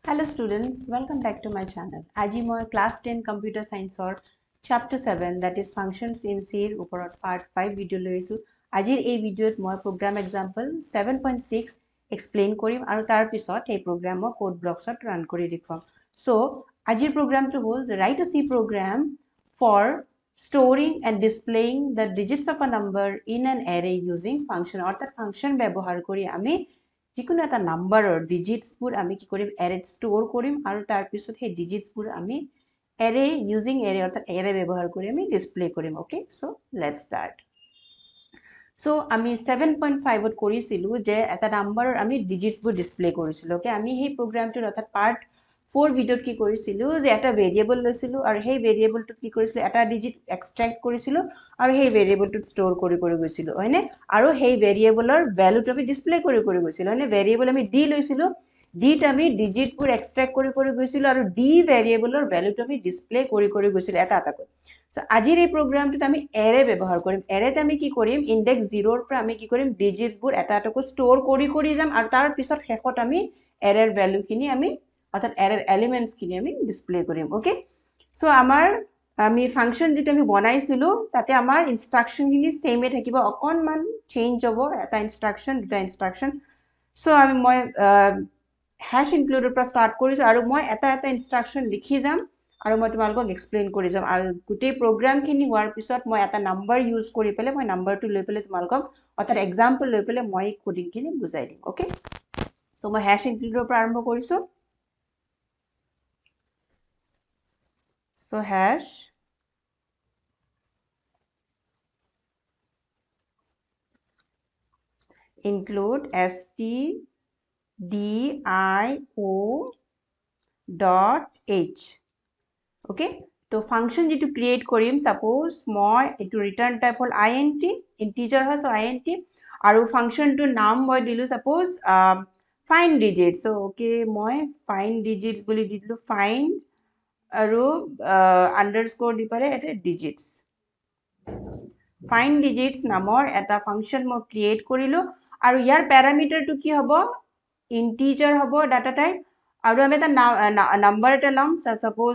Hello students, welcome back to my channel. Aji moi class 10 computer science or chapter 7 that is functions in C upor part 5 video loisu. Ajir ei video moi program example 7.6 explain korim aru tar pisot ei program mo code blocks ot run kori dekham. So ajir program to hol write a C program for storing and displaying the digits of a number in an array using function or that function ব্যবহার করি আমি যিকোনো এটা নাম্বাৰৰ ডিজিটছবোৰ আমি কি কৰিম এৰেত store কৰিম আৰু তাৰ পিছত সেই ডিজিটছবোৰ আমি এৰে ইউজিং এৰে অৰ্থাৎ এৰে ব্যৱহাৰ কৰি আমি ডিসপ্লে কৰিম okay so let's start so আমি 7.5 ত কৰিছিলো যে এটা নাম্বাৰৰ আমি ডিজিটছবোৰ ডিসপ্লে কৰিছিলো ওকে আমি সেই প্ৰগ্ৰামটোৰ অৰ্থাৎ পাৰ্ট 4 ভিডিঅ'ত কি কৰিছিলো যে এটা ভেৰিয়েবল লৈছিলো আৰু সেই ভেৰিয়েবলটো কি কৰিছিলো এটা ডিজিট এক্সট্ৰাক্ট কৰিছিলো আৰু সেই ভেৰিয়েবলটো ষ্ট'ৰ কৰি গৈছিলো হয়নে আৰু সেই ভেৰিয়েবলৰ ভ্যালুটো আমি ডিসপ্লে কৰি গৈছিলো হয়নে ভেৰিয়েবল আমি ডি লৈছিলো ডিট আমি ডিজিটবোৰ এক্সট্ৰাক্ট কৰি গৈছিলো আৰু ডি ভেৰিয়েবলৰ ভ্যালুটো আমি ডিসপ্লে কৰি গৈছিলো এটা এটাকৈ সো আজিৰ এই প্ৰগ্ৰামটোত আমি এৰে ব্যৱহাৰ কৰিম এৰেত আমি কি কৰিম ইনডেক্স 0 ৰ পৰা আমি কি কৰিম ডিজিটছবোৰ এটা এটাকৈ ষ্ট'ৰ কৰি যাম আৰু তাৰ পিছত শেষত আমি এৰেৰ ভ্যালুখিনি আমি অৰ্থাৎ এৰেৰ এলিমেন্টছখিনি আমি ডিসপ্লে কৰিম ওকে সো আমাৰ আমি ফাংশন যেটো আমি বনাইছিলো তাতে আমাৰ ইনস্ট্ৰাকশনখিনি সেমে থাকিব অকনমান চেঞ্জ হ'ব এটা ইনস্ট্ৰাকশন দুটা ইনস্ট্ৰাকশন সো আমি মই হ্যাশ ইনক্লুডৰ পৰা ষ্টাৰ্ট কৰিছো আৰু মই এটা ইনস্ট্ৰাকশন লিখি যাম আৰু মই তোমালোকক এক্সপ্লেইন কৰি যাম আৰু গোটেই প্ৰগ্ৰামখিনি হোৱাৰ পিছত মই এটা নাম্বাৰ ইউজ কৰি পেলে মই নাম্বাৰটো লৈ পেলে তোমালোকক অৰ্থাৎ এক্সাম্পল লৈ পেলে মই কোডিংখিনি বুজাই দিম ওকে সো মই হ্যাশ ইনক্লুডৰ পৰা আৰম্ভ কৰিছো So hash include stdio dot h okay to function যেটো create কৰিম suppose মই এটো return type হল int integer হয় so int আৰু function টো নাম মই দিলো suppose find digits so okay মই find digits বুলি দিলো find আৰু আন্ডাৰস্কোৰ দি পাৰে এটা ডিজিটস find digits নামৰ এটা ফাংশন মই ক্ৰিয়েট কৰিলো আৰু ইয়াৰ প্যাৰামিটাৰটো কি হ'ব ইন্টিজাৰ হ'ব ডাটা টাইপ আৰু আমি এটা নাম্বাৰ এটা লম সাপোজ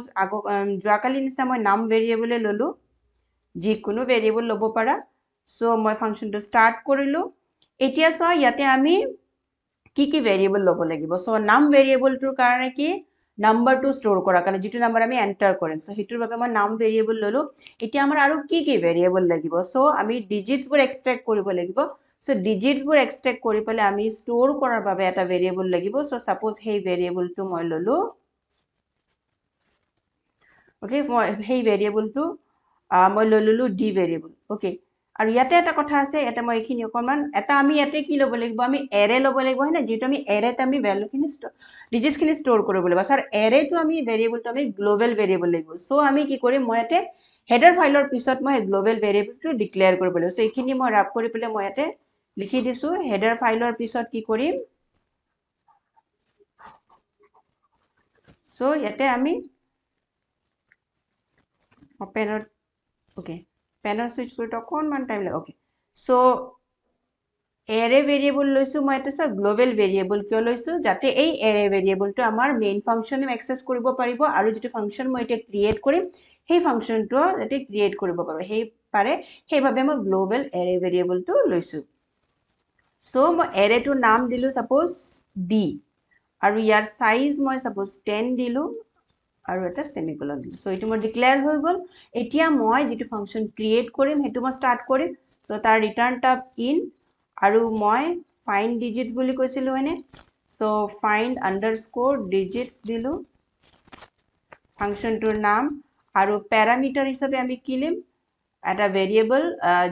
যোৱাকালি নিচিনা মই নাম ভেৰিয়েবল ললো যিকোনো ভেৰিয়েবল লব পাৰা সো মই ফাংশনটো ষ্টাৰ্ট কৰিলো এতিয়া সো ইয়াতে আমি কি ভেৰিয়েবল লব লাগিব সো নাম ভেৰিয়েবলটোৰ কাৰণে কি নাম্বাৰটো ষ্ট'ৰ কৰাৰ কাৰণে যেটো নাম্বাৰ আমি এন্টাৰ কৰিম সো হিটোৰ বাবে মই নাম ভেৰিয়েবল ললো এতিয়া আমাৰ আৰু কি ভেৰিয়েবল লাগিব সো আমি ডিজিটছবোৰ এক্সট্ৰাক্ট কৰিব লাগিব সো ডিজিটছবোৰ এক্সট্ৰাক্ট কৰি পেলে আমি ষ্ট'ৰ কৰাৰ বাবে এটা ভেৰিয়েবল লাগিব সো সাপোজ সেই ভেৰিয়েবলটো মই ললো ওকে মই সেই ভেৰিয়েবলটো মই ললো ডি ভেৰিয়েবল ওকে আৰু ইয়াতে এটা কথা আছে এটা মই এখিনি অকমান এটা আমি ইয়াতে কি লব লাগিব আমি এৰে লব লাগিব হয় না যেটো আমি এৰেত আমি ভ্যালুখিনি ডিজিটছখিনি ষ্ট'ৰ কৰিব লাগিব স্যাৰ এৰেটো আমি ভেৰিয়েবলটো আমি গ্লোবাল ভেৰিয়েবল লাগিব সো আমি কি কৰিম মই ইয়াতে হেডাৰ ফাইলৰ পিছত মই গ্লোবাল ভেৰিয়েবলটো ডিক্লেয়াৰ কৰিব লাগিব সো এইখিনি মই ৰাপ কৰি পেলে মই ইয়াতে লিখি দিছো হেডাৰ ফাইলৰ পিছত কি কৰিম সো ইয়াতে আমি পেনৰ ওকে পেনৰ সুইচ কৰি অকনমান টাইম লাগে ওকে সো এৰে ভেৰিয়েবল লৈছো মই এটা গ্লোবাল ভেৰিয়েবল কিয় লৈছো যাতে এই এৰে ভেৰিয়েবলটো আমাৰ মেইন ফাংশনে এক্সেস কৰিব পাৰিব আৰু যেটো ফাংশন মই এটা ক্ৰিয়েট কৰিম সেই ফাংশনটো যাতে ক্ৰিয়েট কৰিব পাৰো সেই পাৰে সেইভাবে মই গ্লোবাল এৰে ভেৰিয়েবলটো লৈছো সো মই এৰেটোৰ নাম দিলো সাপোজ ডি আৰু ইয়াৰ সাইজ মই সাপোজ 10 দিলো আৰু এটা সেমিকোলন দিলো সো এটো মোৰ ডিক্লেয়াৰ হৈ গল এতিয়া মই যেটো ফাংশন ক্ৰিয়েট কৰিম হেতু মই ষ্টাৰ্ট কৰিম সো তাৰ ৰিটাৰ্ন টাইপ ইন আৰু মই find digits বুলি কৈছিলো হয়নে সো find underscore digits দিলো ফাংশনটোৰ নাম আৰু প্যাৰামিটাৰ হিচাপে আমি কি লিম এটা ভেৰিয়েবল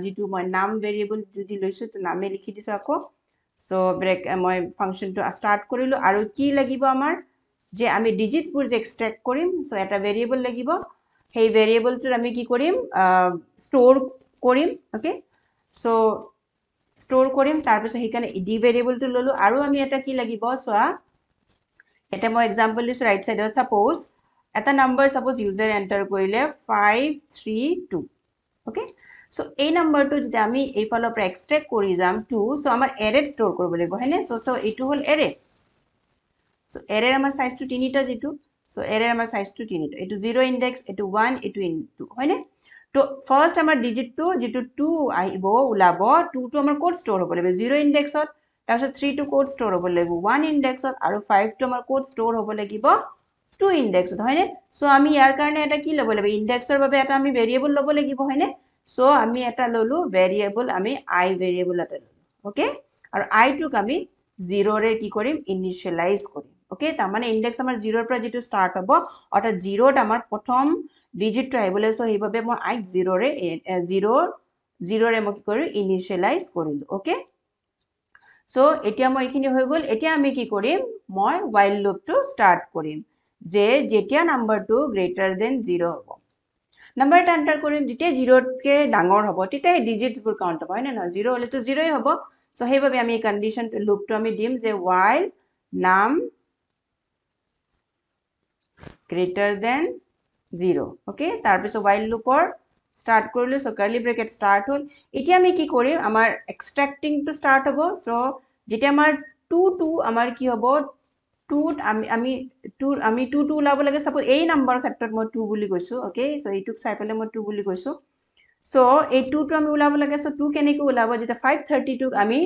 যেটো মই নাম ভেৰিয়েবল যদি লৈছো তো নামে লিখি দিছো আকৌ সো ব্ৰেক মই ফাংশনটো ষ্টাৰ্ট কৰিলো আৰু কি লাগিব আমাৰ যে আমি ডিজিটছবোৰ যে এক্সট্ৰাক্ট কৰিম সো এটা ভেৰিয়েবল লাগিব সেই ভেৰিয়েবলটোৰ আমি কি কৰিম ষ্ট'ৰ কৰিম ওকে সো ষ্ট'ৰ কৰিম তাৰ পিছত হিকানে ডি ভেৰিয়েবলটো ললো আৰু আমি এটা কি লাগিব সোৱা এটা মই এক্সাম্পল দিছো ৰাইট সাইডত সাপোজ এটা নাম্বাৰ সাপোজ ইউজাৰ এন্টাৰ কৰিলে 532 ওকে সো এই নাম্বাৰটো যদি আমি এই ফালৰ পৰা এক্সট্ৰাক্ট কৰি যাম 2 সো আমাৰ এৰেত ষ্ট'ৰ কৰিব লাগিব হয়নে সো এটো হল এৰে সো এৰে আমাৰ সাইজটো তিনিটা যেটো সো এৰে আমাৰ সাইজটো তিনিটা এটো 0 ইনডেক্স এটো 1 এটো 2 হয়নে তো ফার্স্ট আমাৰ ডিজিটটো যেটো 2 আহিব উলাব 2 টো আমাৰ কোড স্টোৰ হ'ব লাগিব 0 ইনডেক্সত তাৰপিছত 3 টো কোড স্টোৰ হ'ব লাগিব 1 ইনডেক্সত আৰু 5 টো আমাৰ কোড স্টোৰ হ'ব লাগিব 2 ইনডেক্সত হয়নে সো আমি ইয়াৰ কাৰণে এটা কি ল'ব লাগিব ইনডেক্সৰ বাবে এটা আমি ভেৰিয়েবল ল'ব লাগিব হয়নে সো আমি এটা ললো ভেৰিয়েবল আমি i ভেৰিয়েবল এটা ললো ওকে আৰু i টোক আমি 0 ৰে কি কৰিম ইনিশিয়ালাইজ কৰিম ওকে তাৰ মানে ইনডেক্স আমাৰ 0 ৰ পৰা যেটো স্টাৰ্ট হ'ব অৰ্থাৎ 0 ত আমাৰ প্ৰথম ডিজিটটো আহিবলৈ সো সেইভাবে মই i 0 ৰে 0 ৰে মই কি কৰিম ইনিশিয়ালাইজ কৰিলো ওকে সো এতিয়া মই এখিনি হৈ গল এতিয়া আমি কি কৰিম মই while লুপটো স্টাৰ্ট কৰিম যে যেতিয়া নাম্বাৰটো গ্ৰেটাৰ দেন 0 হ'ব নাম্বাৰ এটা এন্টাৰ কৰিম যেতিয়া 0 তকে ডাঙৰ হ'ব তেতিয়া এই ডিজিটস বোৰ কাউন্ট হ'ব হয়নে নহয় 0 হলেতো 0 ই হ'ব সো সেইভাবে আমি কন্ডিশন লুপটো আমি দিম যে while num greater than 0 okay তাৰ পিছত while loopৰ স্টাৰ্ট কৰিলো সো কাৰ্লি ব্ৰেকেট স্টাৰ্ট হল এতিয়া আমি কি কৰিম আমাৰ এক্সট্ৰাক্টিং টু স্টাৰ্ট হ'ব সো যেতিয়া আমাৰ 2 আমাৰ কি হ'ব 2 আমি 2 ওলাব লাগে সাপোজ এই নাম্বাৰ ক্ষেত্ৰত মই 2 বুলি কৈছো ওকে সো এইটুক চাই পেলে মই 2 বুলি কৈছো সো এই 2 টো আমি ওলাব লাগে সো 2 কেনেকৈ ওলাব যেতিয়া 532 ক আমি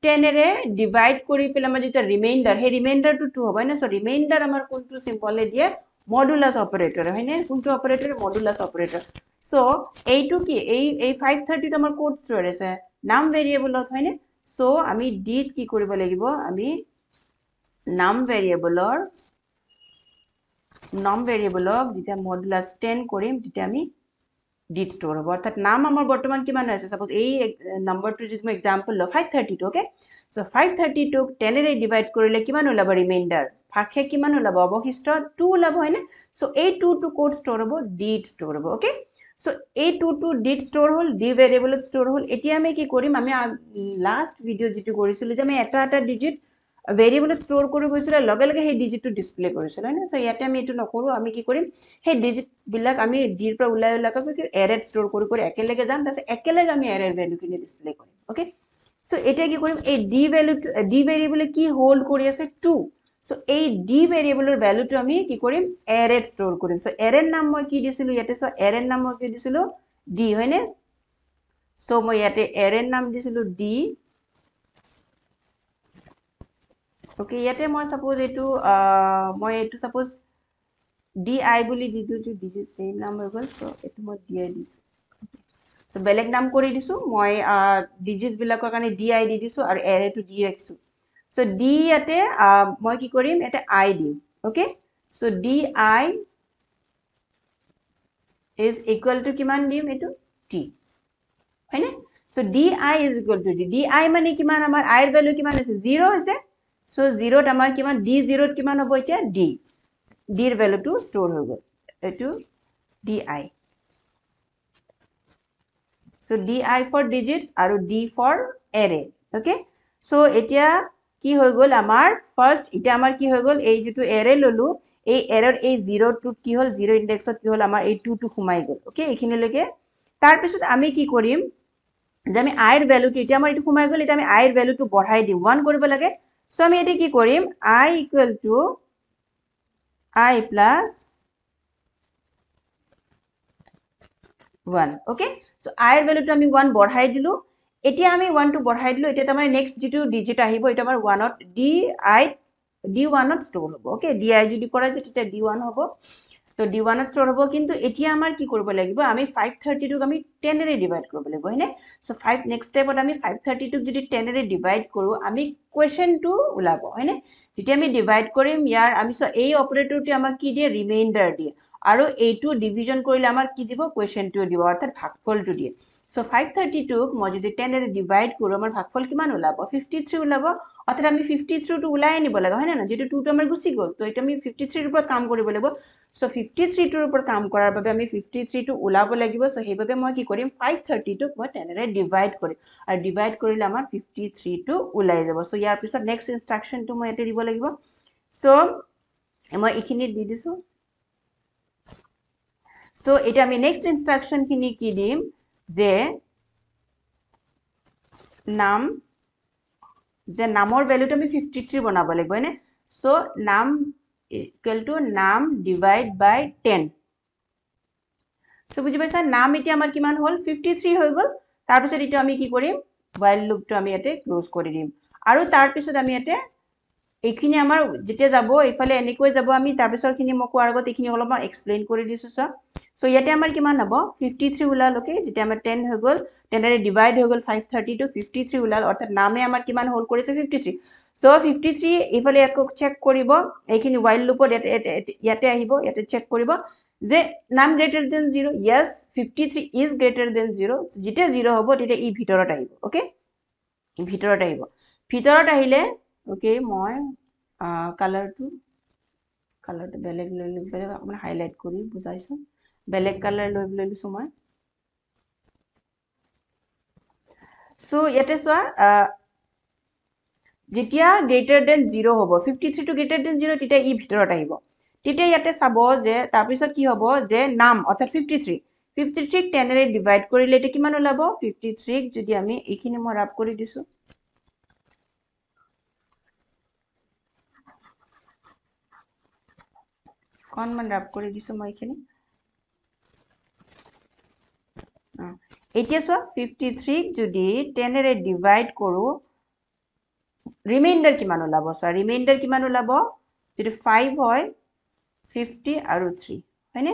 10 ৰে ডিভাইড কৰি পেলে আমাৰ যেতিয়া ৰিমাইন্ডাৰ হে ৰিমাইন্ডাৰটো 2 হ'ব না সো ৰিমাইন্ডাৰ আমাৰ কোনটো সিম্বলে দিয়ে মডুলাস অপাৰেটৰ হয়নে কোনটো অপাৰেটৰ মডুলাস অপাৰেটৰ সো এইটো কি এই 532 আমাৰ কোড স্টোৰ আছে নাম ভেৰিয়েবলত হয়নে সো আমি ডিট কি কৰিব লাগিব আমি নাম ভেৰিয়েবলক যেতিয়া মডুলাস 10 কৰিম তেতিয়া আমি ডিট স্টোৰ হ'ব অৰ্থাৎ নাম আমাৰ বৰ্তমান কিমান আছে সাপোজ এই নাম্বাৰটো যদি মই এক্সাম্পল ল 532 ওকে সো 532 ক 10 ৰে ডিভাইড কৰিলে কিমান ওলাব ৰিমাইন্ডাৰ ভাগহে কিমান ওলাব অবশিষ্ট 2 ওলাব হয়নে সো এই 2 টো কোড স্টোৰ হ'ব ডিট স্টোৰ হ'ব ওকে সো এই 2 টো ডিট স্টোৰ হল ডি ভেৰিয়েবলত স্টোৰ হল এতিয়া আমি কি কৰিম আমি লাষ্ট ভিডিও যেটো কৰিছিলো যে আমি এটা ডিজিট ভেৰিয়েবলত স্টোৰ কৰি গৈছিল লগে লগে সেই ডিজিটটো ডিসপ্লে কৰিছিল হয়নে সো ইয়াতে আমি এটো নকৰো আমি কি কৰিম সেই ডিজিট বিলাক আমি ডিৰ পৰা উলাই এৰেত স্টোৰ কৰি একেলগে যাম তাৰপিছত একেলগে আমি এৰেৰ ভ্যালুখিনি ডিসপ্লে কৰিম ওকে সো এতিয়া কি কৰিম এই ডি ভেৰিয়েবলে কি হোল্ড কৰি আছে 2 সো এই ডি ভেৰিয়েবলৰ ভ্যালুটো আমি কি কৰিম এৰেত স্টোৰ কৰিম সো এৰেৰ নাম মই কি দিছিলো ইয়াতে সো এৰেৰ নাম মই কি দিছিলো ডি হয়নে সো মই ইয়াতে এৰেৰ নাম দিছিলো ডি ওকে ইয়াতে মই সাপোজ এটো মই এটো সাপোজ di বুলি দিটো টু ডিজিট সেম নাম হৈ গল সো এটো মই di দিছো তো বেলেগ নাম কৰি দিছো মই ডিজিটস বিলাকৰ কাৰণে di দি দিছো আৰু এৰে টু di ৰাখিছো সো di ইয়াতে মই কি কৰিম এটা i দিম okay so di is equal to কিমান দিম এটো t হয়নে so di is equal to di মানে কিমান আমাৰ i এৰ ভ্যালু কিমান আছে 0 হৈছে সো 0 ত আমাৰ কিমান d0 ত কিমান হ'ব এতিয়া d d এৰ ভ্যালুটো স্টোৰ হৈ গল এটো di so di for digits আৰু d for array okay so এতিয়া কি হৈ গল আমাৰ ফাৰ্স্ট এটা আমাৰ কি হৈ গল এই যেটো array ললো এই এৰৰ এই 0 টু কি হল 0 ইনডেক্সত কি হল আমাৰ এই 2 টু সোমাই গল ওকে এখিনি লগে তাৰ পিছত আমি কি কৰিম যে আমি i এৰ ভ্যালুটো এটা আমাৰ এটো সোমাই গল এটা আমি i এৰ ভ্যালুটো বঢ়াই দিম 1 কৰিব লাগে সো আমি এটা কি কৰিম i equal to i plus 1 okay so i এর ভ্যালুটো আমি 1 বঢ়াই দিলো এতিয়া আমি 1 টো বঢ়াই দিলো এতিয়া আমাৰ নেক্সট যেটো ডিজিট আহিব এটা আমাৰ 1 ত d1 ত স্টোৰ হ'ব ওকে di যদি কৰা যায় তেতিয়া d1 হ'ব তো d1 ত স্টোৰ হ'ব কিন্তু এতিয়া আমাৰ কি কৰিব লাগিব আমি 532 ক আমি 10 ৰে ডিভাইড কৰিব লাগিব হয়নে সো 5 নেক্সট স্টেপত আমি 532 ক যদি 10 ৰে ডিভাইড কৰো আমি কোৱেশ্চনটো ওলাব হয়নে যেতিয়া আমি ডিভাইড কৰিম ইয়াৰ আমি এই অপাৰেটৰটো আমাক কি দিয়ে ৰিমাইন্ডাৰ দিয়ে আৰু এইটো ডিভিজন কৰিলে আমাৰ কি দিব কোৱেশ্চনটো দিব অৰ্থাৎ ভাগফলটো দিয়ে সো 532 ক মই যদি 10 ৰে ডিভাইড কৰো আমাৰ ভাগফল কিমান ওলাব 53 ওলাব অৰ্থাৎ আমি 53 টো উলাই আনিব লাগে হয় না যেটো 2 টো আমাৰ গুছি গল তো এটা আমি 53 ৰ ওপৰত কাম কৰিব লাগিব সো 53 টোৰ ওপৰত কাম কৰাৰ বাবে আমি 53 টো উলাব লাগিব সো হেইভাবে মই কি কৰিম 532 ক মই 10 ৰে ডিভাইড কৰিম আৰু ডিভাইড কৰিলে আমাৰ 53 টো উলাই যাব সো ইয়াৰ পিছত নেক্সট ইনস্ট্ৰাকশনটো মই এতে দিব লাগিব সো মই এখিনি দি দিছো সো এটা আমি নেক্সট ইনস্ট্রাকশন খিনি কি দিম যে নামৰ ভ্যালুটো আমি 53 বনাব লাগিব হয়নে So num equal to num divide by 10. So বুজি পাইছা নাম এতিয়া আমাৰ কিমান হল 53 হৈ গল তাৰ পিছত এটা আমি কি কৰিম while loop টো আমি ইয়াতে ক্লোজ কৰি দিম আৰু তাৰ পিছত আমি ইয়াতে এইখিনি আমাৰ যেতিয়া যাব ইফালে এনেকৈ যাব আমি তাৰ পিছৰখিনি মই কোৱাৰ আগত এইখিনি অলপমান এক্সপ্লেইন কৰি দিছো সো ইয়াতে আমাৰ কিমান হ'ব 53 ওলালকে যেতিয়া আমাৰ 10 হৈ গল 10 ৰে ডিভাইড হৈ গল 530 টু 53 ওলাল অৰ্থাৎ নামে আমাৰ কিমান হোল্ড কৰিছে 53 সো 53 ইফালে আকৌ চেক কৰিব এইখিনি while loopত ইয়াতে আহিব ইয়াতে চেক কৰিব যে নাম greater than 0 yes 53 is greater than 0 যেতিয়া 0 হ'ব তেতিয়া ই ভিতৰত আহিব ওকে ভিতৰত আহিব ভিতৰত আহিলে ওকে মই কালাৰটো বেলেগ লৈ বেলেগ আপোনাৰ হাইলাইট কৰি বুজাইছো বেলেগ কালাৰ লৈ লৈছো মই সো ইয়াতে চোৱা যেতিয়া গ্ৰেটাৰ দেন 0 হ'ব 53 টু গ্ৰেটাৰ দেন 0 তেতিয়া ই ভিতৰত আহিব তেতিয়া ইয়াতে চাব যে তাৰ পিছত কি হ'ব যে নাম অৰ্থাৎ 53 10 ৰে ডিভাইড কৰিলে এটা কিমান ওলাব 53 যদি আমি এইখিনি মই ৰাব কৰি দিছো কনমান ৰাব কৰি দিছো মই এইখিনি এতিয়া চোৱা 53 যদি 10 ৰে ডিভাইড কৰো ৰিমাইন্ডাৰ কিমান ওলাব সো ৰিমাইন্ডাৰ কিমান ওলাব যদি 5 হয় 50 আৰু 3 হয়নে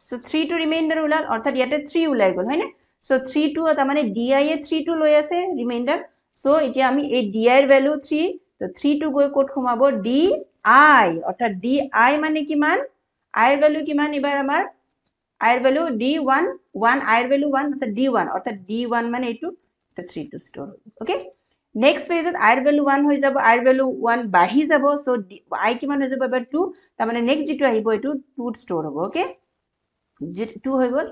সো 3 টু ৰিমাইন্ডাৰ ওলাল অৰ্থাৎ ইয়াতে 3 ওলাই গল হয়নে সো 3 টু তাৰ মানে di এ 3 টু লৈ আছে ৰিমাইন্ডাৰ সো এতিয়া আমি এই di এৰ ভ্যালু 3 তো 3 টু গৈ কোড ঘুমাব di অৰ্থাৎ di মানে কিমান i এৰ ভ্যালু কিমান এবাৰ আমাৰ i এর ভ্যালু d1 1 i এর ভ্যালু 1 অর্থাৎ d1 অর্থাৎ d1 মানে এইটো 3 টু স্টোর ওকে নেক্সট পেজত i এর ভ্যালু 1 হৈ যাব i এর ভ্যালু 1 বাঢ়ি যাব সো i কিমান হৈ যাব এবাৰ 2 তাৰ মানে নেক্সট যেটো আহিব এটো 2 স্টোৰ হ'ব ওকে 2 হৈ গল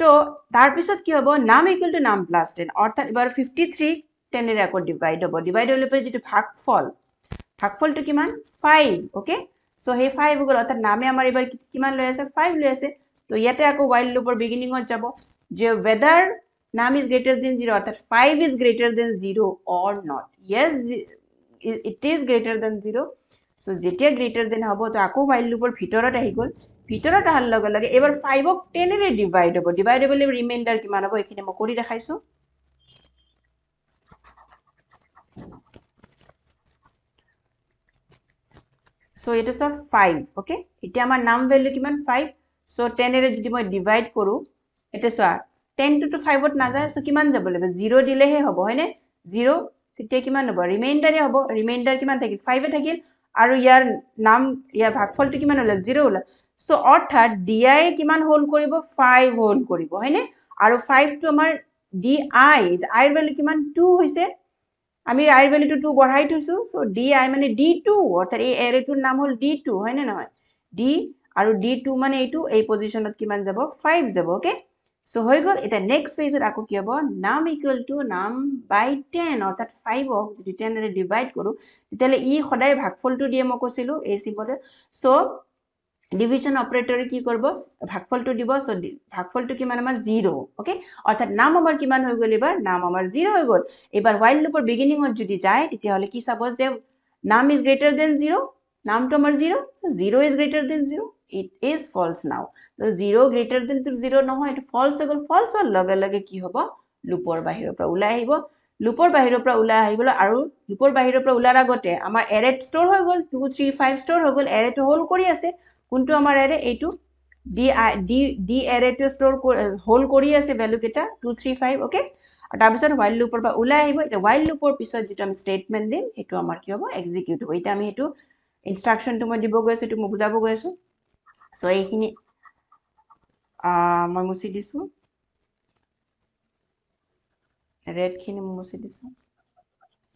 তো তাৰ পিছত কি হ'ব নাম ইকুয়াল টু নাম প্লাস 10 অৰ্থাৎ এবাৰ 53 10 এর আকৌ ডিভাইড হ'ব ডিভাইড হলে পরে যেটো ভাগফলটো কিমান 5 ওকে সো হে 5 হৈ গল অৰ্থাৎ নামে আমাৰ এবাৰ কিমান লৈ আছে 5 লৈ আছে তো ইয়াতে আকৌ while loopৰ বিগিনিংত যাব যে whether নাম is greater than 0 অর্থাৎ 5 is greater than 0 or not yes it is greater than 0 so যেতিয়া greater than হ'ব তো আকৌ while loopৰ ভিতৰত আহি গল ভিতৰত আহাৰ লগে লগে এবাৰ 5 ক 10 ৰে ডিভাইড হ'ব ডিভাইডেবল ৰিমাইন্ডাৰ কিমান হ'ব এখিনি মই কৰি দেখাইছো সো এটা সব 5 ওকে এটা আমাৰ নাম ভ্যালু কিমান 5 সো 10 ৰে যদি মই ডিভাইড কৰো এটা সোৱা 10 টু 5 ত না যায় সো কিমান যাব লাগিব 0 দিলেহে হ'ব হয়নে 0 তেতিয়া কিমান হ'ব ৰিমাইন্ডাৰে হ'ব ৰিমাইন্ডাৰ কিমান থাকিল 5 এ থাকিল আৰু ইয়াৰ নাম ইয়াৰ ভাগফলটো কিমান হ'ল 0 হ'ল সো অৰ্থাৎ di কিমান হোল্ড কৰিব 5 হোল্ড কৰিব হয়নে আৰু 5 টো আমাৰ di i এৰ ভ্যালু কিমান 2 হৈছে আমি i এৰ ভ্যালুটো 2 বঢ়াই থৈছো সো di মানে d2 অৰ্থাৎ এই এৰেটোৰ নাম হ'ল d2 হয়নে নহয় d আৰু d2 মানে এইটো এই পজিশনত কিমান যাব 5 যাব ওকে সো হৈ গল এটা নেক্সট পেজত আকৌ কি হ'ব নাম ইকুয়াল টু নাম বাই 10 অৰ্থাৎ 5 ক যদি 10 ৰে ডিভাইড কৰো তেতিয়ালে ই সদায় ভাগফলটো দিয়ে মই কৈছিলো এই সিম্বলে সো ডিভিজন অপাৰেটৰে কি কৰিব ভাগফলটো দিব সো ভাগফলটো কিমান আমাৰ 0 ওকে অৰ্থাৎ নাম আমাৰ কিমান হৈ গল এবাৰ নাম আমাৰ 0 হৈ গল এবাৰ while loopৰ বিগিনিংত যদি যায় তেতিয়া হলে কি চাব যে নাম ইজ গ্ৰেটাৰ দেন 0 নামটো আমাৰ 0 so 0 is greater than 0 it is false now তো 0 গ্ৰেটাৰ দেন 0 নহয় এটো ফলস হৈ গল ফলস হোৱাৰ লগে লগে কি হ'ব লুপৰ বাহিৰৰ পৰা ওলাই আহিব লুপৰ বাহিৰৰ পৰা ওলাই আহিবলৈ আৰু লুপৰ বাহিৰৰ পৰা ওলাৰ আগতে আমাৰ এৰেত ষ্টৰ হৈ গল 2 3 5 ষ্টৰ হৈ গল এৰেটো হোল্ড কৰি আছে কোনটো আমাৰ এৰে এইটো ডি এৰেটো ষ্টৰ হোল্ড কৰি আছে ভ্যালু কেটা 2 3 5 ওকে আৰু তাৰ পিছত while loopৰ পৰা ওলাই আহিব এটা while loopৰ পিছত যেটো আমি স্টেটমেন্ট দিম এটো আমাৰ কি হ'ব এক্সিকিউট হ'ব এটা আমি হেতু ইনস্ট্ৰাকশনটো মই দিব গৈছো এটো মই বুজাব গৈছো সো এইখিনি মই মুছি দিছো ৰেড খিনি মুছি দিছো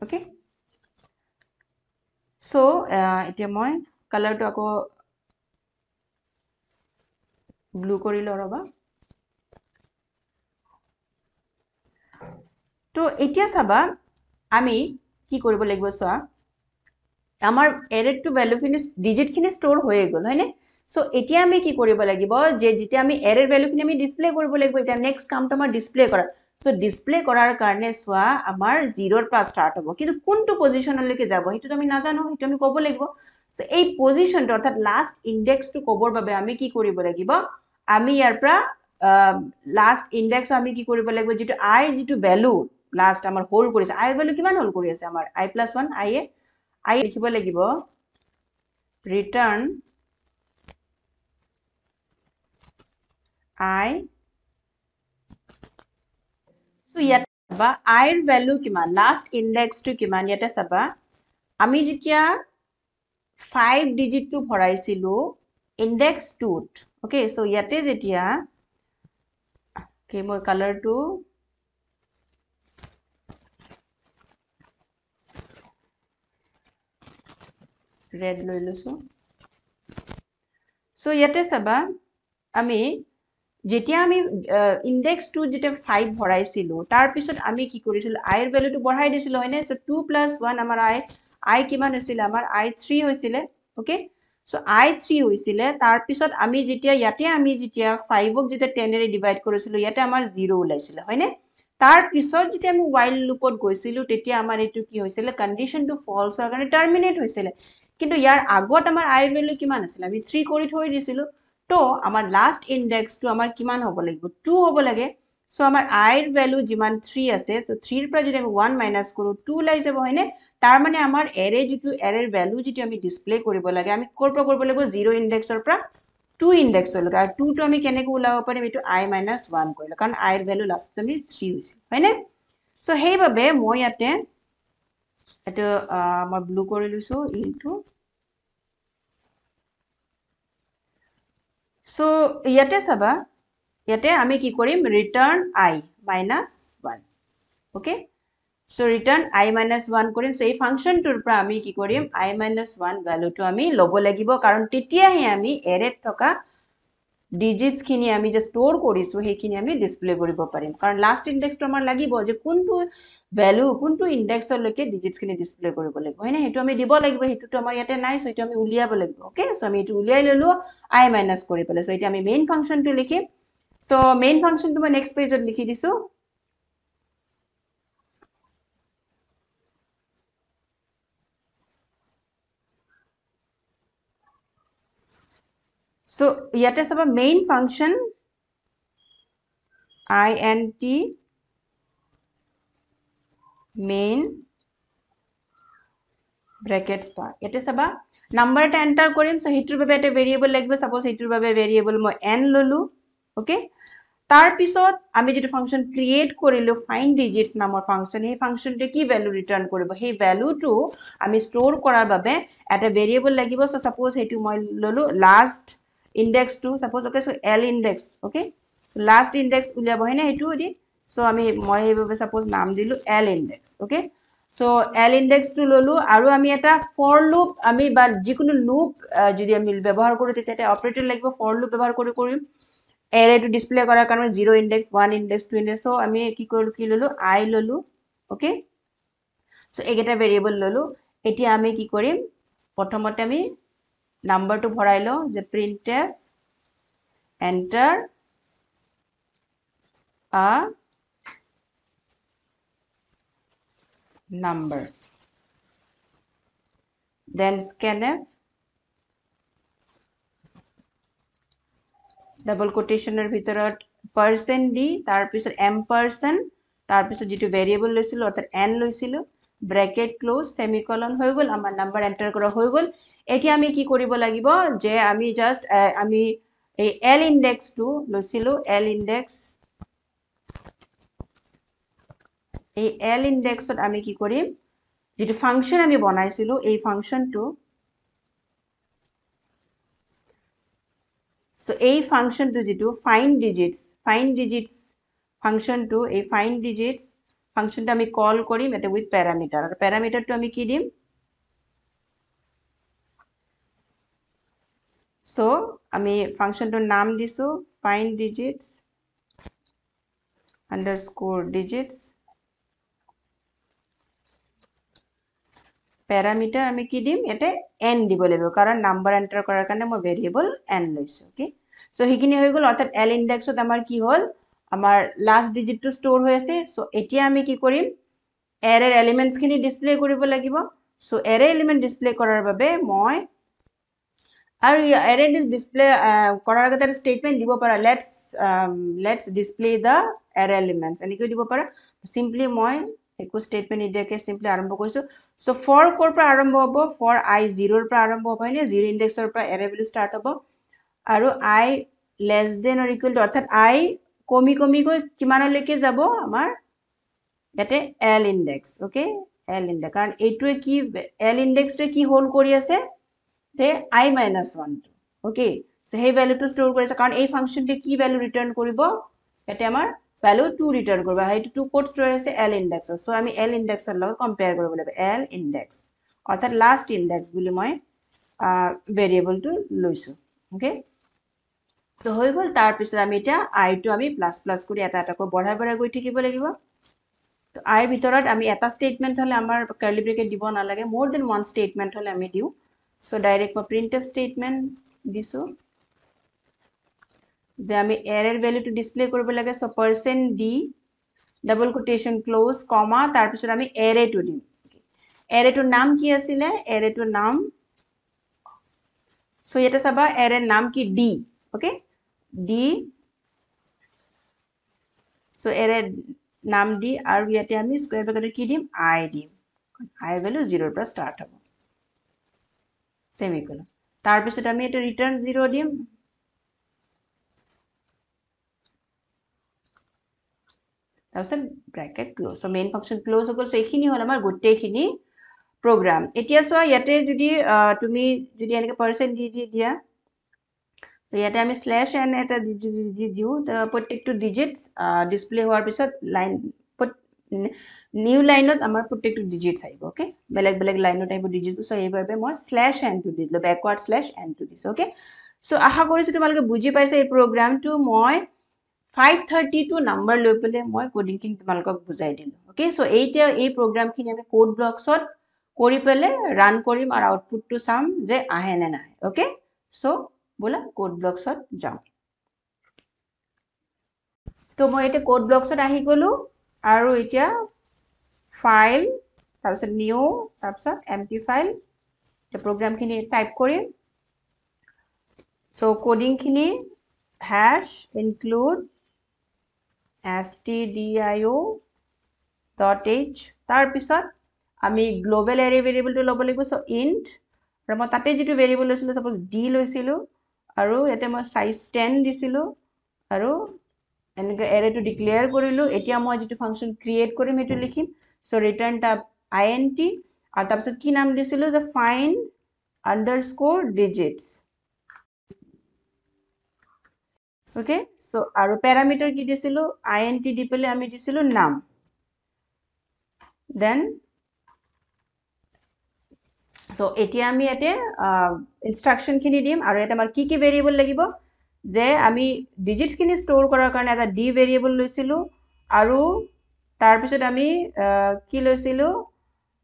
ওকে সো এতিয়া মই কালাৰটো আকৌ ব্লু কৰি লৰবা তো এতিয়া চাবা আমি কি কৰিব লাগিব সোৱা আমাৰ এৰেটো ভ্যালু খিনি ডিজিট খিনি ষ্টৰ হৈ গল হয়নে সো এতিয়া আমি কি কৰিব লাগিব যে যেতিয়া আমি এৰেৰ ভ্যালু খিনি আমি ডিসপ্লে কৰিব লাগিব এটা নেক্সট কামটো আমাৰ ডিসপ্লে কৰা সো ডিসপ্লে কৰাৰ কাৰণে সোৱা আমাৰ 0 ৰ পৰা ষ্টাৰ্ট হ'ব কিন্তু কোনটো পজিশনলৈকে যাব হেতু আমি নাজানো হেতু আমি ক'ব লাগিব সো এই পজিশনটো অর্থাৎ লাস্ট ইন্ডেক্সটো কবৰ বাবে আমি কি কৰিব লাগিব আমি ইয়াৰ পৰা লাস্ট ইন্ডেক্স আমি কি কৰিব লাগিব যেটো i যেটো ভ্যালু লাস্ট আমাৰ হোল্ড কৰিছে i ভ্যালু কিমান হোল্ড কৰি আছে আমাৰ i + 1 i লিখিব লাগিব return i সো ইয়াত বা i ৰ ভ্যালু কিমান লাস্ট ইন্ডেক্সটো কিমান ইয়াতে চাবা আমি যেতিয়া 5 ডিজিটটো ভৰাইছিলো index 2 ওকে সো ইয়াতে যেতিয়া কি মই কালাৰটো red লৈ লৈছো সো ইয়াতে চাবা আমি যেতিয়া আমি index 2 যেতিয়া 5 ভৰাইছিলো তাৰ পিছত আমি কি কৰিছিল i ৰ ভ্যালুটো বঢ়াই দিছিল হয়নে সো 2 + 1 আমাৰ i কিমান হৈছিল আমাৰ i 3 হৈছিল ওকে সো i 3 হৈছিল তাৰ পিছত আমি যেতিয়া ইয়াতে আমি যেতিয়া 5 ক যেতিয়া 10 এৰে ডিভাইড কৰিছিল ইয়াতে আমাৰ 0 ওলাইছিল হয়নে তাৰ পিছত যেতিয়া আমি while loopত গৈছিলো তেতিয়া আমাৰ এটো কি হৈছিল কন্ডিশনটো ফলছ হোৱাৰ কাৰণে টাৰ্মিনেট হৈছিল কিন্তু ইয়াৰ আগত আমাৰ i ৰ ভ্যালু কিমান আছিল আমি 3 কৰি থৈ দিছিলো তো আমাৰ লাস্ট ইন্ডেক্সটো আমাৰ কিমান হ'ব লাগিব 2 হ'ব লাগে সো আমাৰ i ৰ ভ্যালু যিমান 3 আছে তো 3 ৰ পৰা যদি আমি 1 মাইনাস কৰো 2 লাই যাব হয়নে তাৰ মানে আমাৰ এৰে যেটো এৰেৰ ভ্যালু যেটো আমি ডিসপ্লে কৰিব লাগে আমি কৰ পৰা কৰিব লাগিব 0 ইন্ডেক্সৰ পৰা 2 ইন্ডেক্সৰ লগে আৰু 2 টো আমি কেনেকৈ উলাব পাৰিম এটো i - 1 কৰিলে কাৰণ i ৰ ভ্যালু লাস্ট আমি 3 হৈছিল হয়নে সো হেইভাবে মই ইয়াতে এটো মই ব্লু কৰি লৈছো ইনটু সো ইয়াতে চাবা ইয়াতে আমি কি কৰিম return i - 1 okay so return i - 1 কৰিম সো এই ফাংশনটোৰ পৰা আমি কি কৰিম i - 1 ভ্যালুটো আমি লব লাগিব কাৰণ তেতিয়াহে আমি এৰেত থকা ডিজিটস খিনি আমি যে স্টোৰ কৰিছো হেখিনি আমি ডিসপ্লে কৰিব পাৰিম কাৰণ লাস্ট ইন্ডেক্সটো আমাৰ লাগিব যে কোনটো ভ্যালু কোনটো ইন্ডেক্সৰ লৈকে ডিজিটস খিনি ডিসপ্লে কৰিব লাগিব হয়নে হেতু আমি দিব লাগিব হেতুটো আমাৰ ইয়াতে নাই সো এটো আমি উলিয়াব লাগিব ওকে সো আমি এটো উলিয়াই ললো i মাইনাস কৰি পেলে সো এতিয়া আমি মেইন ফাংশনটো লিখিম সো মেইন ফাংশনটো মই নেক্সট পেজত লিখি দিছো সো ইয়াতে সব main function int main bracket star ইয়াতে সবা নাম্বার এটা এন্টার কৰিম সো হিটৰ বাবে এটা ভেৰিয়েবল লাগিব সাপোজ হিটৰ বাবে ভেৰিয়েবল মই n ললো ওকে তাৰ পিছত আমি যেটো ফাংশন ক্ৰিয়েট কৰিলো ফাইন্ড ডিজিটস নামৰ ফাংশন এই ফাংশনটো কি ভ্যালু ৰিটাৰ্ন কৰিব সেই ভ্যালুটো আমি স্টোৰ কৰাৰ বাবে এটা ভেৰিয়েবল লাগিব সো সাপোজ হেতু মই ললো last index 2 suppose okay so l index okay so last index উলিয়াব হয়নে হেতু দি সো আমি মই এইভাবে সাপোজ নাম দিলো l index okay so l index টু ললো আৰু আমি এটা ফৰ লুপ আমি বা যিকোনো লুপ যদি আমি ব্যৱহাৰ কৰো তেতিয়া এটা অপাৰেটৰ লাগিব ফৰ লুপ ব্যৱহাৰ কৰিম এৰে টু ডিসপ্লে কৰাৰ কাৰণে 0 ইন্ডেক্স 1 ইন্ডেক্স 2 ইন্ডেক্স সো আমি কি কৰিলো কি ললো i ললো ওকে সো এগেটা ভেৰিয়েবল ললো এতিয়া আমি কি কৰিম প্ৰথমতে আমি নাম্বাৰটো ভৰাই লও যে printf enter a number then scanf double কোটেশনৰ ভিতৰত %d তাৰ পিছত ampersand তাৰ পিছত যেটো ভেৰিয়েবল লৈছিল অৰ্থাৎ n লৈছিল ব্ৰ্যাকেট ক্লোজ সেমিকোলন হৈ গল আমাৰ নাম্বাৰ এন্টাৰ কৰা হৈ গল এতিয়া আমি কি কৰিব লাগিব যে আমি জাস্ট আমি এই l ইন্ডেক্স টু লৈছিল l ইন্ডেক্স এই l ইন্ডেক্সত আমি কি কৰিম যেটো ফাংশন আমি বনাইছিল এই ফাংশনটো সো এই ফাংশনটো যেটো ফাইন্ড ডিজিটস ফাংশনটো এই ফাইন্ড ডিজিটস ফাংশনটো আমি কল কৰিম এটা উইথ প্যাৰামিটাৰ আৰু প্যাৰামিটাৰটো আমি কি দিম সো আমি ফাংশনটোৰ নাম দিছো find digits underscore digits parameter আমি কি দিম এতে n দিব লাগিব কাৰণ নাম্বাৰ এন্টাৰ কৰাৰ কাৰণে মই ভেৰিয়েবল n লৈছো ওকে সো হিখিনি হৈ গল অৰ্থাৎ l ইন্ডেক্সত আমাৰ কি হল আমাৰ লাস্ট ডিজিটটো স্টোৰ হৈ আছে সো এতিয়া আমি কি কৰিম এৰেৰ এলিমেন্টস খিনি ডিসপ্লে কৰিব লাগিব সো এৰে এলিমেন্ট ডিসপ্লে কৰাৰ বাবে মই আৰু এৰে ডিসপ্লে কৰাৰ আগতে এটা স্টেটমেন্ট দিব পাৰা let's display the array elements এনেকৈ দিব পাৰা সিম্পলি মই একো স্টেটমেন্ট নিদিয়াকে সিম্পলি আৰম্ভ কৰিছো সো ফৰ কৰ পৰা আৰম্ভ হ'ব ফৰ I 0 ৰ পৰা আৰম্ভ হ'ব হয়নে 0 ইনডেক্সৰ পৰা এৰে ভ্যালু স্টাৰ্ট হ'ব আৰু I less than or equal to অৰ্থাৎ I কমি কমি গৈ কিমানলৈকে যাব আমাৰ ইয়াতে L index okay L index কাৰণ এইটোৱে কি L ইনডেক্সটোৱে কি হোল্ড কৰি আছে তে I - 1 ওকে সো সেই ভ্যালুটো স্টোৰ কৰিছে কাৰণ এই ফাংশনটো কি ভ্যালু ৰিটাৰ্ন কৰিব ইয়াতে আমাৰ ভ্যালু 2 ৰিটাৰ্ন কৰিব সেইটো 2 কোড স্টোৰ আছে L ইনডেক্স সো আমি L ইনডেক্সৰ লগত কম্পেয়াৰ কৰিব লাগিব L ইনডেক্স অৰ্থাৎ লাষ্ট ইনডেক্স বুলি মই ভেৰিয়েবলটো লৈছো ওকে তো হৈ গল তাৰ পিছত আমি এটা I টো আমি প্লাস প্লাস কৰি এটা এটা বঢ়াই বঢ়াই গৈ থাকিব লাগিব তো I ভিতৰত আমি এটা স্টেটমেন্ট হলে আমাৰ কাৰ্লি ব্ৰেকেট দিব নালাগে মোৰ দেন ওয়ান স্টেটমেন্ট হলে আমি দিও সো ডাইৰেক্ট মই প্ৰিন্টফ স্টেটমেন্ট দিছো যে আমি এৰেৰ ভ্যালুটো ডিসপ্লে কৰিব লাগে so %d double quotation close comma তাৰ পিছত আমি এৰেটো দিম এৰেটোৰ নাম কি আছিল এৰেটোৰ নাম সো এটা চাবা এৰেৰ নাম কি d ওকে d সো এৰেৰ নাম d আৰু ইয়াতে আমি স্কয়াৰ ব্ৰেকেটৰ কি দিম I দিম I ভ্যালু 0 ৰ পৰা স্টাৰ্ট হ'ব সেমিকোলন তাৰ পিছত আমি এটা ৰিটাৰ্ন 0 দিম তাৰপিছত bracket close so main function close হৈ গল সো এইখিনি হল আমাৰ গোটেইখিনি program এতিয়া চোৱা ইয়াতে যদি তুমি যদি এনেকে % দি দিয়া তো ইয়াতে আমি /n এটা দি দিও প্ৰত্যেকটো ডিজিটস ডিসপ্লে হোৱাৰ পিছত লাইন নিউ লাইনত আমাৰ প্ৰত্যেকটো ডিজিটস আহিব ওকে বেলেগ বেলেগ লাইনত আহিব ডিজিটস সো এইভাবে মই /n টো দিলো ব্যাকওয়ার্ড /n টো দিছো ওকে সো আশা কৰিছো তোমালোকে বুজি পাইছে এই প্ৰগ্ৰামটো মই 532 নাম্বাৰ লৈ পেলে মই কোডিং খিনি তোমালোকক বুজাই দিলো ওকে সো এইটা এই প্ৰগ্ৰাম খিনি আমি কোড ব্লকছত কৰি পেলে ৰান কৰিম আৰু আউটপুটটো চাম যে আহে নে নাই ওকে সো বলা কোড ব্লকছত যাও তো মই এটা কোড ব্লকছত আহি গলো আৰু এতিয়া ফাইল তাৰপিছত নিউ তাৰপিছত এমটি ফাইল এই প্ৰগ্ৰাম খিনি টাইপ কৰিম সো কোডিং খিনি #include stdio.h তাৰ পিছত আমি গ্লোবাল এৰে ভেৰিয়েবলটো ল'ব লাগিব সো ইন্ট আৰু মই তাতে যেটো ভেৰিয়েবল লৈছিলো সাপোজ d লৈছিলো আৰু ইয়াতে মই সাইজ 10 দিছিলো আৰু এনেকৈ এৰেটো ডিক্লেয়াৰ কৰিলো এতিয়া মই যেটো ফাংশন ক্ৰিয়েট কৰিম এটো লিখিম সো ৰিটাৰ্ন টাইপ int আৰু তাৰ পিছত কি নাম দিছিলো যে find underscore digits okay so আৰু প্যাৰামিটাৰ কি দিছিলো int দি পেলে আমি দিছিলো নাম দেন সো এতিয়া আমি ইয়াতে ইনস্ট্ৰাকশন খিনি দিম আৰু এটা আমাৰ কি ভেৰিয়েবল লাগিব যে আমি ডিজিটস খিনি স্টোৰ কৰাৰ কাৰণে এটা d ভেৰিয়েবল লৈছিলো আৰু তাৰ পিছত আমি কি লৈছিলো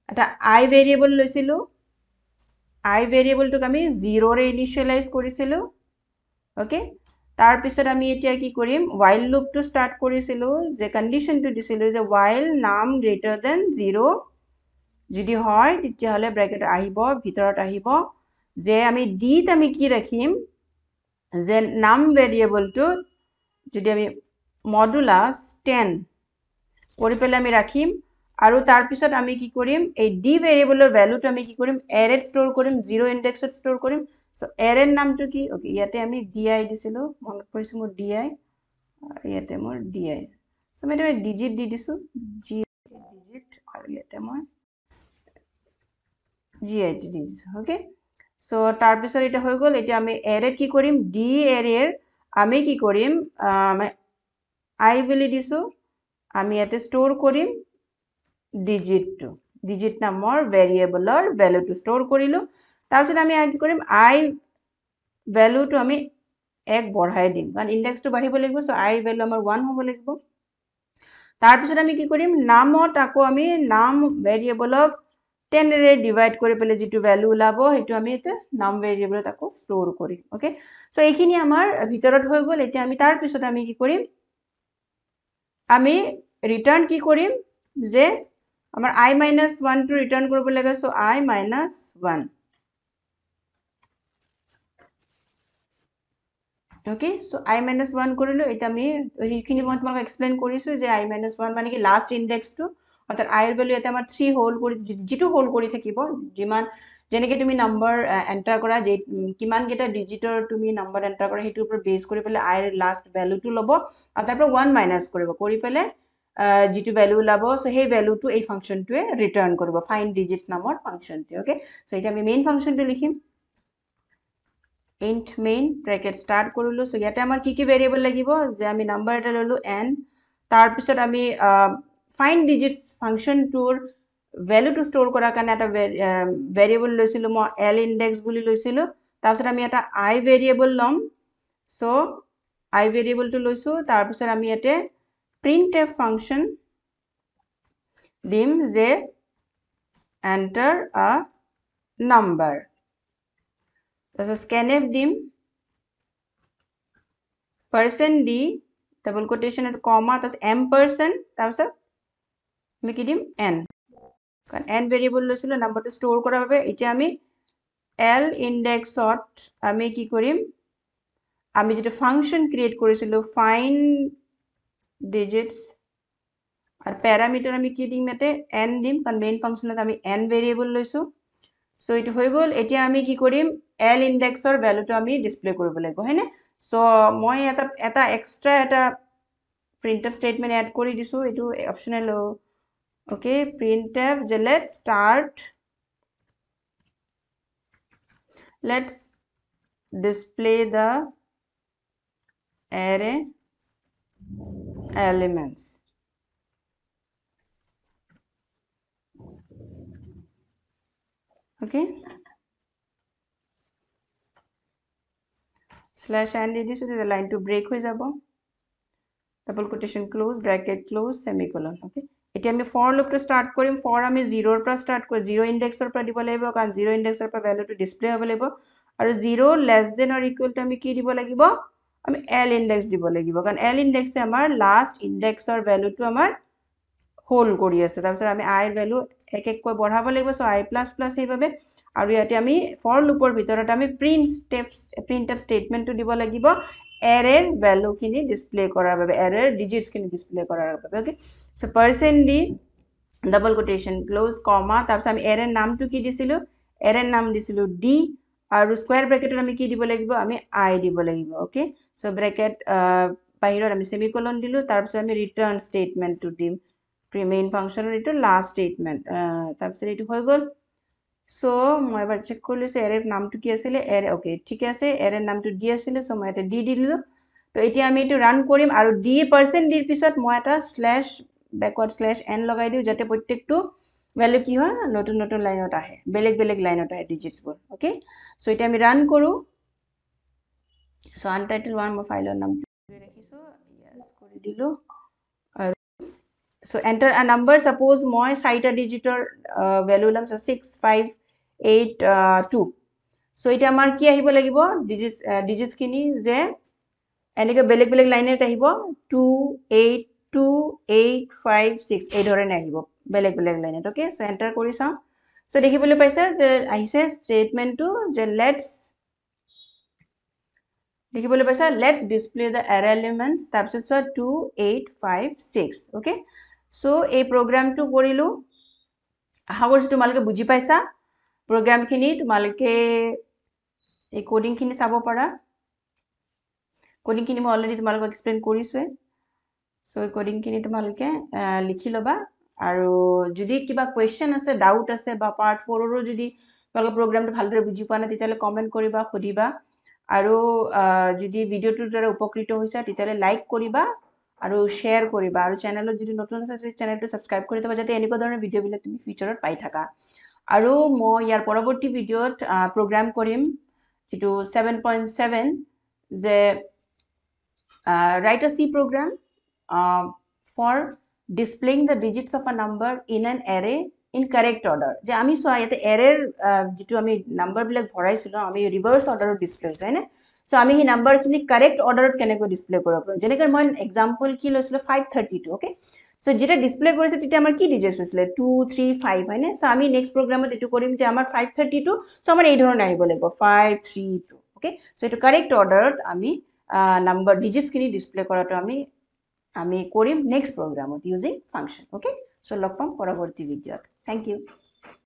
এটা I ভেৰিয়েবল লৈছিলো I ভেৰিয়েবলটোক আমি 0 ৰে ইনিশিয়ালাইজ কৰিছিলো ওকে তাৰ পিছত আমি এতিয়া কি কৰিম while লুপটো স্টাৰ্ট কৰিছিলো যে কন্ডিশনটো দিছিলো যে while নাম গ্ৰেটাৰ দেন 0 যদি হয় তেতিয়া হলে ব্ৰ্যাকেট আহিব ভিতৰত আহিব যে আমি d ত আমি কি ৰাখিম যে নাম ভেৰিয়েবলটো যদি আমি মডুলাস 10 কৰি পেলে আমি ৰাখিম আৰু তাৰ পিছত আমি কি কৰিম এই d ভেৰিয়েবলৰ ভ্যালুটো আমি কি কৰিম এৰেত স্টোৰ কৰিম 0 ইনডেক্সত স্টোৰ কৰিম সো এৰেৰ নামটো কি ওকে ইয়াতে আমি di দিছিলো মনত কৰিছো মোৰ di আৰু ইয়াতে মোৰ di সো মই এটা ডিজিট দি দিছো g ডিজিট আৰু ইয়াতে মই git দি দিছো ওকে সো তাৰ পিছত এটা হৈ গল এতিয়া আমি এৰেত কি কৰিম d এৰেৰ আমি কি কৰিম I বুলি দিছো আমি ইয়াতে স্টোৰ কৰিম ডিজিট নামৰ ভেৰিয়েবলৰ ভ্যালুটো স্টোৰ কৰিলো তাৰপিছত আমি কি কৰিম I ভ্যালুটো আমি 1 বঢ়াই দিম কাৰণ ইনডেক্সটো বাঢ়িব লাগিব সো I ভ্যালু আমাৰ 1 হ'ব লাগিব তাৰপিছত আমি কি কৰিম নামত আকৌ আমি নাম ভেৰিয়েবলক 10 ৰে ডিভাইড কৰি পেলে যেটো ভ্যালু ওলাব হেতু আমি এতে নাম ভেৰিয়েবলত আকৌ স্টোৰ কৰিম ওকে সো এইখিনি আমাৰ ভিতৰত হৈ গল এতিয়া আমি তাৰ পিছত আমি কি কৰিম আমি ৰিটাৰ্ন কি কৰিম যে আমাৰ I - 1 টো ৰিটাৰ্ন কৰিব লাগে so I - 1 okay so I - 1 কৰিলো এটা আমি এইখিনি মই তোমাক এক্সপ্লেইন কৰিছো যে I - 1 মানে কি লাষ্ট ইনডেক্সটো অৰ্থাৎ I ৰ ভ্যালু এটা আমাৰ 3 হোল্ড কৰি যেটো হোল্ড কৰি থাকিব যিমান যেনেকৈ তুমি নাম্বাৰ এন্টাৰ কৰা যে কিমান কেটা ডিজিটৰ তুমি নাম্বাৰ এন্টাৰ কৰা হেতুৰ ওপৰত বেস কৰি পেলে I ৰ লাষ্ট ভ্যালুটো ল'ব আৰু তাৰ পৰা 1 মাইনাস কৰিব কৰি পেলে যেটো ভ্যালু ওলাব সো সেই ভ্যালুটো এই ফাংশনটোৱে ৰিটাৰ্ন কৰিব ফাইন্ড ডিজিটস নামৰ ফাংশনটো ওকে সো এটা আমি মেইন ফাংশনটো লিখিম int main bracket start কৰিলো সো ইয়াতে আমাৰ কি ভেৰিয়েবল লাগিব যে আমি নাম্বাৰ এটা ললো n তাৰ পিছত আমি find digits ফাংশনটোৰ ভ্যালুটো ষ্টৰ কৰাৰ কাৰণে এটা ভেৰিয়েবল লৈছিলো মই l index বুলি লৈছিলো তাৰ পিছত আমি এটা I ভেৰিয়েবল লম সো I ভেৰিয়েবলটো লৈছো তাৰ পিছত আমি ইয়াতে printf ফাংশন দিম যে enter a number তাৰপিছত scanf দিম %d ডাবল কোটেশন কমা তাৰপিছত ampersand তাৰপিছত আমি কি দিম n কাৰণ n ভেৰিয়েবল লৈছিলো নাম্বাৰটো ষ্টৰ কৰাৰ বাবে এতিয়া আমি l ইনডেক্সত আমি কি কৰিম আমি যেটো ফাংশন ক্ৰিয়েট কৰিছিলো find digits আৰু প্যাৰামিটাৰ আমি কি দিম ইয়াতে n দিম কাৰণ মেইন ফাংশনত আমি n ভেৰিয়েবল লৈছো সো ইটো হৈ গল এতিয়া আমি কি কৰিম l ইনডেক্সৰ ভ্যালুটো আমি ডিসপ্লে কৰিব লাগিব হয়নে সো মই এটা এক্সট্ৰা এটা printf স্টেটমেন্ট এড কৰি দিছো এটো অপশনাল ওকে printf যে let's display the array elements okay slash n দি দিছো the line to break হৈ যাব double quotation close bracket close semicolon okay এতিয়া আমি for loop to start কৰিম for আমি 0 ৰ পৰা start কৰি 0 ইনডেক্সৰ পৰা দিব লাগিব কাৰণ 0 ইনডেক্সৰ পৰা ভ্যালুটো ডিসপ্লে হ'ব লাগিব আৰু 0 less than or equal to আমি কি দিব লাগিব আমি l ইনডেক্স দিব লাগিব কাৰণ l ইনডেক্সে আমাৰ লাষ্ট ইনডেক্সৰ ভ্যালুটো আমাৰ হোল্ড কৰি আছে তাৰপিছত আমি I ৰ ভ্যালু এক এক কৈ বঢ়াব লাগিব সো I++ সেইভাবে আৰু ইয়াতে আমি for loopৰ ভিতৰত আমি printf স্টেটমেন্টটো দিব লাগিব array ভ্যালু খিনি ডিসপ্লে কৰাৰ বাবে array digits খিনি ডিসপ্লে কৰাৰ বাবে okay so %d double quotation close comma তাৰপিছত আমি array নামটো কি দিছিলো array নাম দিছিলো d আৰু স্কয়াৰ ব্ৰেকেটত আমি কি দিব লাগিব আমি I দিব লাগিব ওকে সো ব্ৰেকেট বাহিৰত আমি সেমিকোলন দিলো তাৰপিছত আমি ৰিটাৰ্ন স্টেটমেন্টটো দিম মেইন ফাংশনৰ এটো লাষ্ট স্টেটমেন্ট তাৰপিছত এটো হৈ গল সো মই এবাৰ চেক কৰি লৈছো এৰেৰ নামটো কি আছিল এৰে ওকে ঠিক আছে এৰেৰ নামটো d আছিল সো মই এটা d দিলো তো এতিয়া আমি এটো ৰান কৰিম আৰু d % দিৰ পিছত মই এটা স্ল্যাশ ব্যাকওয়াৰ্ড স্ল্যাশ n লগাই দিও যাতে প্ৰত্যেকটো ভ্যালু কি হয় নতুন নতুন লাইনত আহে বেলেগ বেলেগ লাইনত আহে ডিজিটস বোৰ ওকে সো এটা আমি ৰান কৰো সো আনটাইটেল 1 মই ফাইলৰ নামটো ৰাখিছো ইয়েস কৰি দিলো so enter a number suppose মই 4টা ডিজিটৰ ভ্যালু লম so 6582 so এটা আমাৰ কি আহিব লাগিব ডিজিটস খিনি যে এনেকে বেলেগ বেলেগ লাইনত আহিব 282856 এই ধৰণে আহিব বেলেগ বেলেগ লাইনত ওকে so enter কৰি চাও so দেখিবলৈ পাইছে যে আহিছে স্টেটমেন্টটো যে let's display the array elements তাৰপিছত 2856 ওকে সো এই প্ৰগ্ৰামটো কৰিলো আশা কৰিছো তোমালোকে বুজি পাইছা প্ৰগ্ৰামখিনি তোমালোকে এই কোডিংখিনি চাব পাৰা কোডিংখিনি মই অলৰেডি তোমালোকক এক্সপ্লেইন কৰিছোৱে সো এই কোডিংখিনি তোমালোকে লিখি লবা আৰু যদি কিবা কোৱেশ্চন আছে ডাউট আছে বা পাৰ্ট 4 ৰো যদি তোমালোকে প্ৰগ্ৰামটো ভালদৰে বুজি পোৱা নাই তেতিয়ালে কমেন্ট কৰিবা খুদিবা আৰু যদি ভিডিওটোৰ দ্বাৰা উপকৃত হৈছা তেতিয়ালে লাইক কৰিবা আৰু শেয়াৰ কৰিবা আৰু চেনেলত যদি নতুন আছে চেনেলটো সাবস্ক্ৰাইব কৰি থবা যাতে এনেকুৱা ধৰণৰ ভিডিওবিলাক তুমি ফিউচাৰত পাই থাকা আৰু মই ইয়াৰ পৰৱৰ্তী ভিডিওত প্ৰগ্ৰাম কৰিম যেটো 7.7 যে write a C program for displaying the digits of a number in an array in correct order যে আমি সোয়া ইয়াতে এৰেৰ যেটো আমি নাম্বাৰ বিলাক ভৰাইছিলো আমি ৰিভাৰ্স অৰ্ডাৰত ডিসপ্লে হৈছে না সো আমি হি নাম্বাৰ খিনি কাৰেক্ট অৰ্ডাৰত কেনেকৈ ডিসপ্লে কৰিব পাৰো যেনেকৈ মই এক্সাম্পল কি লৈছিলো 532 ওকে সো যেটা ডিসপ্লে কৰিছে তেতিয়া আমাৰ কি ডিজিটস হৈছিল 235 হয়নে সো আমি নেক্সট প্ৰগ্ৰামত এটো কৰিম যে আমাৰ 532 সো আমাৰ এই ধৰণে আহিব লাগিব 532 ওকে সো এটো কাৰেক্ট অৰ্ডাৰত আমি নাম্বাৰ ডিজিটছখিনি ডিছপ্লে কৰাটো আমি কৰিম নেক্সট প্ৰগ্ৰামত ইউজিং ফাংচন। অ'কে, চ' লগ পাম পৰৱৰ্তী ভিডিঅ'ত। Thank U.